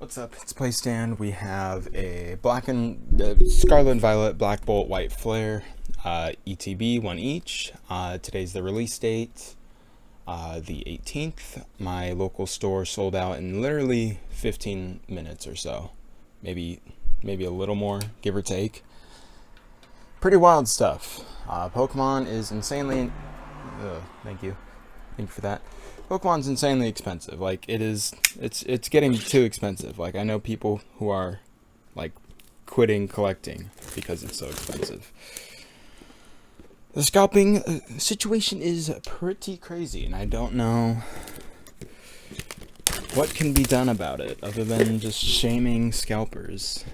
What's up? It's Playstand. We have a Scarlet and Violet Black Bolt White Flare, ETB, one each. Today's the release date, the 18th. My local store sold out in literally 15 minutes or so, maybe a little more, give or take. Pretty wild stuff. Pokemon is insanely. Thank you for that. Pokemon's insanely expensive. Like, it's getting too expensive. Like, I know people who are like quitting collecting because it's so expensive. The scalping situation is pretty crazy, and I don't know what can be done about it other than just shaming scalpers.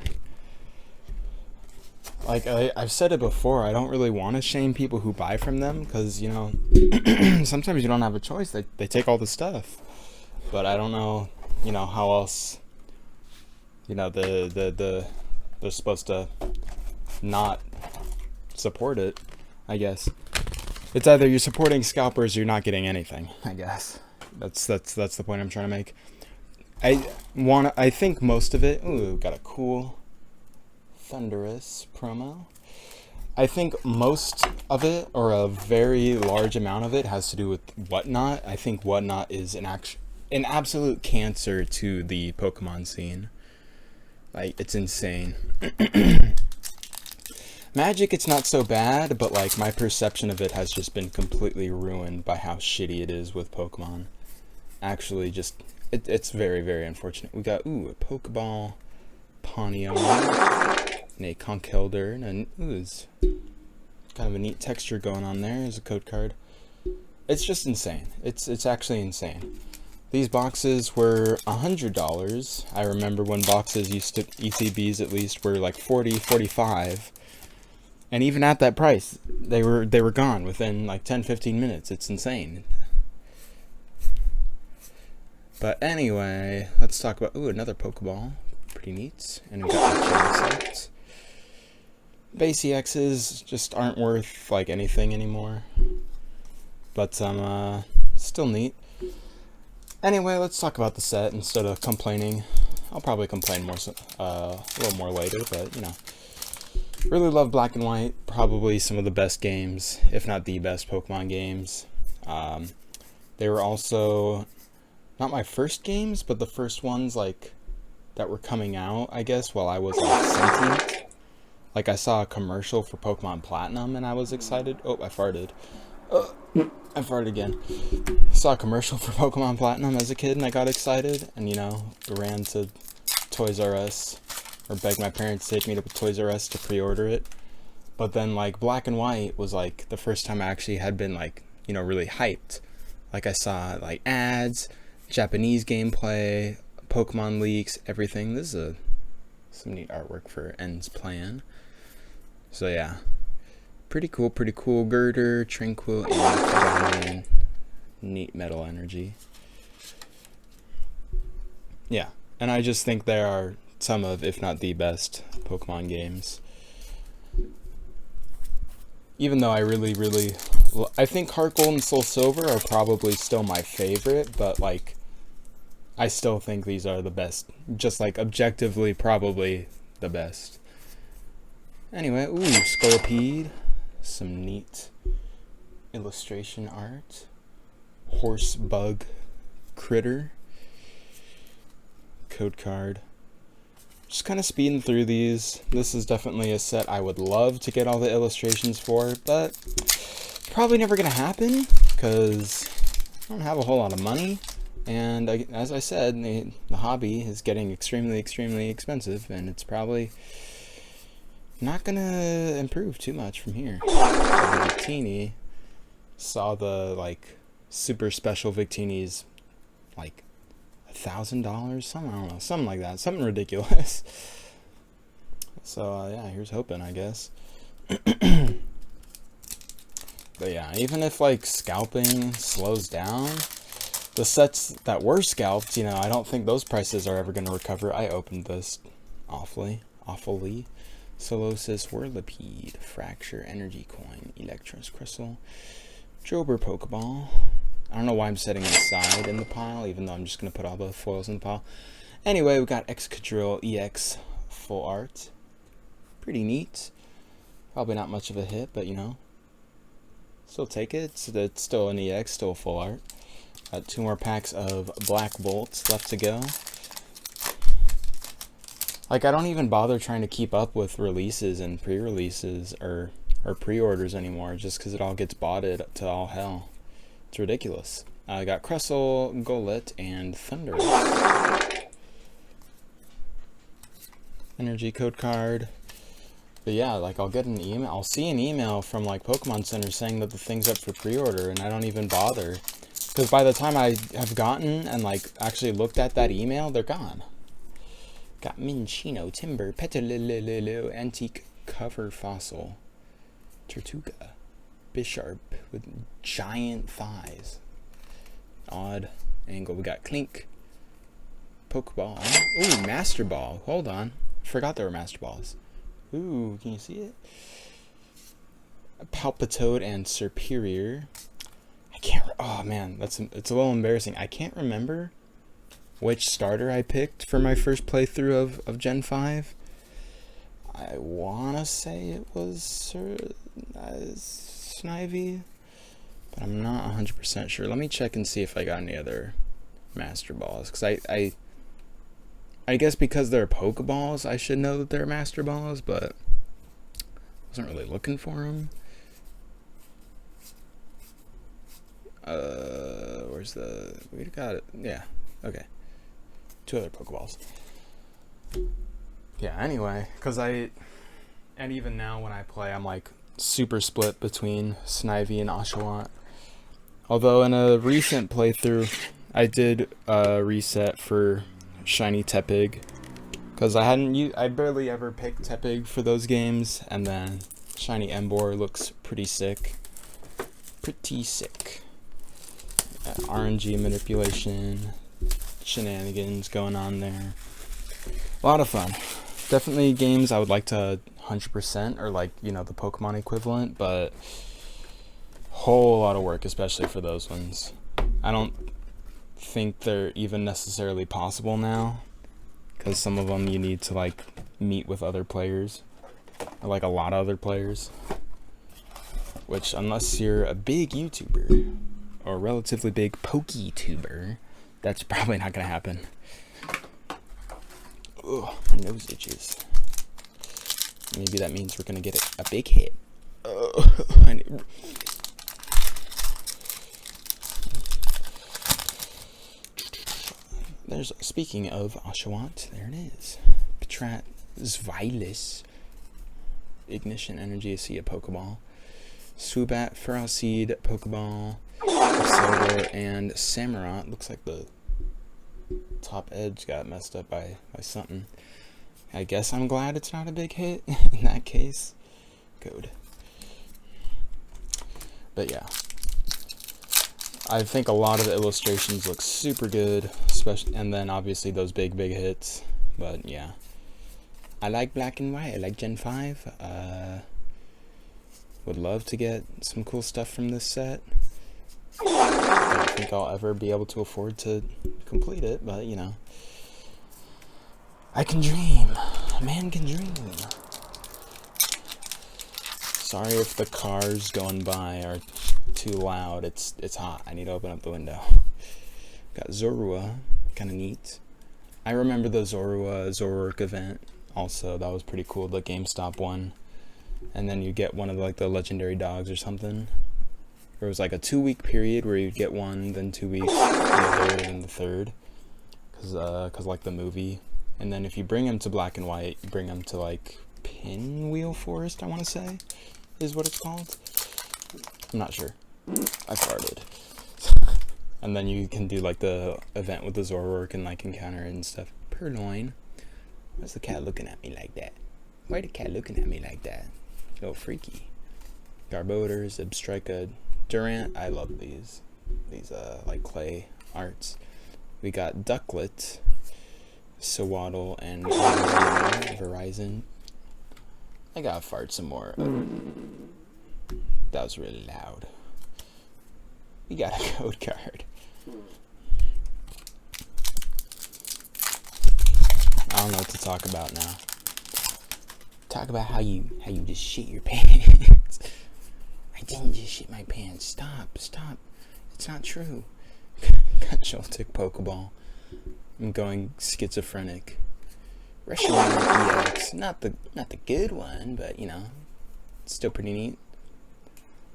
Like, I've said it before, I don't really want to shame people who buy from them, because, you know, sometimes you don't have a choice. They take all the stuff. But I don't know, you know, how else, you know, they're supposed to not support it, I guess. It's either you're supporting scalpers or you're not getting anything, I guess. That's the point I'm trying to make. I think most of it, ooh, got a cool Thunderous promo. I think most of it, or a very large amount of it, has to do with Whatnot. I think Whatnot is an absolute cancer to the Pokemon scene. Like, it's insane. Magic, it's not so bad, but like my perception of it has just been completely ruined by how shitty it is with Pokemon. Actually, just it's very, very unfortunate. We got a Pokeball, Ponyo, and a Conkeldurr, and it's kind of a neat texture going on there as a code card. It's just insane. It's actually insane. These boxes were $100. I remember when boxes used to, ETBs at least, were like $40, $45. And even at that price, they were gone within like 10-15 minutes. It's insane. But anyway, let's talk about another Pokeball. Pretty neat. And we got base EXs just aren't worth like anything anymore. But still neat. Anyway, let's talk about the set instead of complaining. I'll probably complain more a little more later, but you know. Really love Black and White. Probably some of the best games, if not the best Pokemon games. They were also not my first games, but the first ones like that were coming out, I guess, while I was like sentient. Like, I saw a commercial for Pokemon Platinum and I was excited. Oh, I farted. I farted again. Saw a commercial for Pokemon Platinum as a kid and I got excited, and you know, ran to Toys R Us or begged my parents to take me to Toys R Us to pre-order it. But then like Black and White was like the first time I actually had been like, you know, really hyped. Like, I saw like ads, Japanese gameplay, Pokemon leaks, everything. This is some neat artwork for N's plan. So yeah, pretty cool. Girder, Tranquil, and neat metal energy. Yeah, and I just think there are some of, if not the best, Pokemon games. Even though I I think Heart Gold and Soul Silver are probably still my favorite, but like, I still think these are the best. Just like objectively, probably the best. Anyway, Scorpede. Some neat illustration art. Horse Bug Critter. Code card. Just kind of speeding through these. This is definitely a set I would love to get all the illustrations for, but probably never going to happen because I don't have a whole lot of money. And as I said, the hobby is getting extremely expensive, and it's probably not going to improve too much from here. The Victini, saw the like super special Victinis like $1,000, something, I don't know, something like that, something ridiculous. So yeah, here's hoping, I guess. But yeah, even if like scalping slows down, the sets that were scalped, you know, I don't think those prices are ever going to recover. I opened this awfully. Solosis, Whirlipede, Fracture, Energy Coin, Electros Crystal, Jober Pokeball. I don't know why I'm setting it aside in the pile, even though I'm just going to put all the foils in the pile. Anyway, we got Excadrill EX full art. Pretty neat. Probably not much of a hit, but you know, still take it. It's still an EX, still full art. Got 2 more packs of Black Bolts left to go. Like, I don't even bother trying to keep up with releases and pre-releases or pre-orders anymore, just because it all gets botted to all hell. It's ridiculous. I got Crustle, Golett, and Thunder. Energy code card. But yeah, like, I'll get an email. I'll see an email from like Pokemon Center saying that the thing's up for pre-order, and I don't even bother, because by the time I have gotten and like actually looked at that email, they're gone. Got Minchino, Timber, Petalilililo, Antique Cover Fossil, Tortuga, Bisharp with giant thighs. Odd angle. We got Clink, Pokeball. Ooh, Master Ball. Hold on. Forgot there were Master Balls. Ooh, can you see it? Palpitoad and Serperior. I can't. Oh man, it's a little embarrassing. I can't remember which starter I picked for my first playthrough of Gen 5. I wanna say it was Snivy, but I'm not 100% sure. Let me check and see if I got any other Master Balls, because I guess because they're Pokeballs, I should know that they're Master Balls, but I wasn't really looking for them. Where's the... We got it. Yeah, okay. 2 other Pokeballs. Yeah, anyway, because and even now when I play, I'm like super split between Snivy and Oshawott. Although in a recent playthrough, I did reset for Shiny Tepig, because I barely ever picked Tepig for those games, and then Shiny Emboar looks pretty sick. Pretty sick. RNG manipulation, shenanigans going on there. A lot of fun. Definitely games I would like to 100%, or like, you know, the Pokemon equivalent, but whole lot of work, especially for those ones. I don't think they're even necessarily possible now, because some of them you need to like meet with other players, or like a lot of other players, which unless you're a big YouTuber or a relatively big PokeTuber, that's probably not gonna happen. Ugh, my nose itches. Maybe that means we're gonna get a big hit. There's, speaking of Oshawott, there it is. Patrat Zvilis. Ignition Energy, see a Pokeball. Swoobat, Ferroseed, Pokeball, Silver, and Samurott. Looks like the top edge got messed up by something. I guess I'm glad it's not a big hit in that case. Code. But yeah, I think a lot of the illustrations look super good, especially, and then obviously those big hits. But yeah, I like Black and White. I like Gen 5. Would love to get some cool stuff from this set. I don't think I'll ever be able to afford to complete it, but you know, I can dream. A man can dream. Sorry if the cars going by are too loud. It's hot. I need to open up the window. Got Zorua, kind of neat. I remember the Zoroark event also. That was pretty cool, the GameStop one. And then you get one of like the legendary dogs or something. There was like a 2-week period where you'd get one, then 2 weeks, the other, then the third, cause like the movie. And then if you bring them to Black and White, you bring them to like Pinwheel Forest, I want to say, is what it's called. I'm not sure. I farted. And then you can do like the event with the Zoroark and like encounter it and stuff. Purloin. Why's the cat looking at me like that? Why the cat looking at me like that? A little freaky. Garbodor, Zebstrika, Durant. I love these like clay arts. We got Ducklet, Sawaddle, and Verizon. I gotta fart some more. That was really loud. We got a code card. don't know what to talk about now. Talk about how you just shit your pants. I didn't just shit my pants. Stop. It's not true. Got Joltik Pokeball. I'm going schizophrenic. Russian EX. Not the good one, but you know, it's still pretty neat.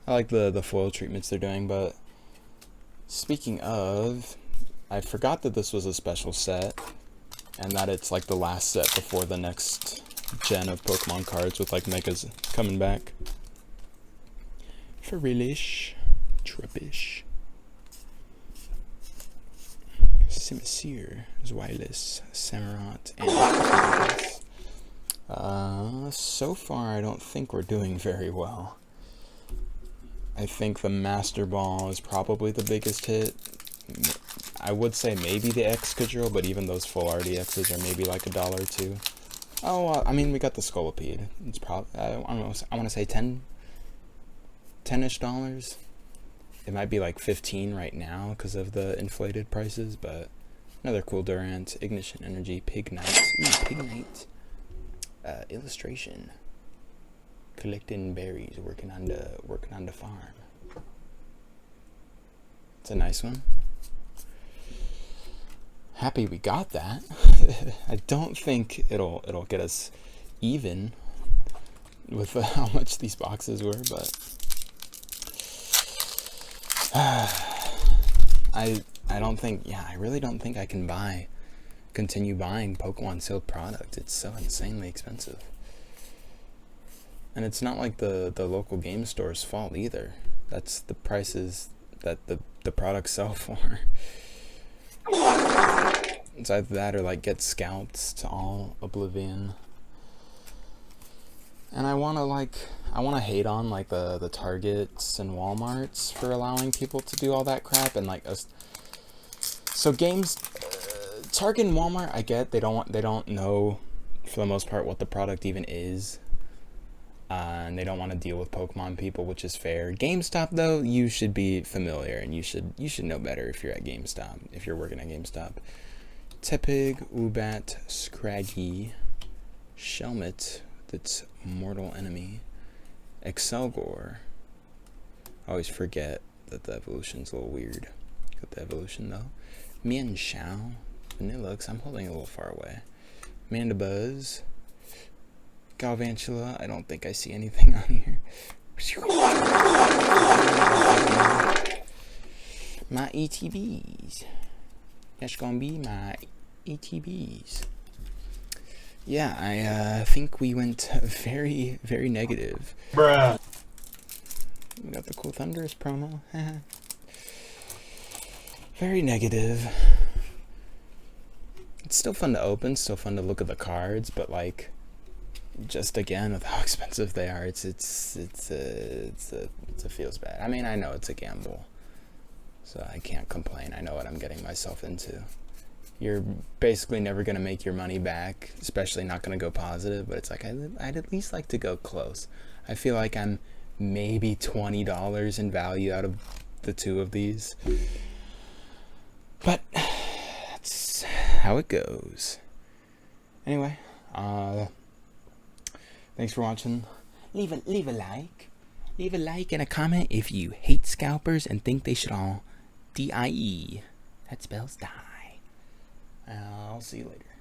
I like the foil treatments they're doing, but speaking of, I forgot that this was a special set, and that it's like the last set before the next gen of Pokemon cards with like Megas coming back. For realish, Trubbish, Simisear, Zweilous, Samurott, and so far I don't think we're doing very well. I think the Master Ball is probably the biggest hit. I would say maybe the Excadrill, but even those full RDXs are maybe like $1 or $2. Oh, I mean, we got the Scolipede. It's probably, I want to say 10-ish dollars. It might be like 15 right now because of the inflated prices, but another cool Durant, Ignition Energy, Pignite. Ooh, Pignite. Illustration. Collecting berries, working on the farm. It's a nice one. Happy we got that. I don't think it'll get us even with how much these boxes were, but I don't think, yeah, I really don't think I can continue buying Pokemon sealed product. It's so insanely expensive. And it's not like the local game store's fault either. That's the prices that the products sell for. It's either that or like get scalped to all oblivion. And I wanna hate on like the Targets and Walmarts for allowing people to do all that crap, and like us. So games, Target and Walmart, I get they don't know for the most part what the product even is. And they don't want to deal with Pokemon people, which is fair. GameStop, though, you should be familiar, and you should know better if you're at GameStop, if you're working at GameStop. Tepig, Ubat, Scraggy, Shelmet, that's Mortal Enemy, Excelgor. I always forget that the evolution's a little weird. Got the evolution, though. Mienshao, Vanillux, I'm holding a little far away. Mandibuzz, Galvantula, I don't think I see anything on here. My ETBs. That's gonna be my ETBs. Yeah, I think we went very, very negative. Bruh. We got the cool Thunderous promo. Very negative. It's still fun to open, still fun to look at the cards, but like, just again with how expensive they are, it feels bad. I mean, I know it's a gamble, so I can't complain. I know what I'm getting myself into. You're basically never gonna make your money back, especially not gonna go positive. But it's like I'd at least like to go close. I feel like I'm maybe $20 in value out of the two of these, but that's how it goes. Anyway, thanks for watching. Leave a like. Leave a like and a comment if you hate scalpers and think they should all DIE. That spells die. I'll see you later.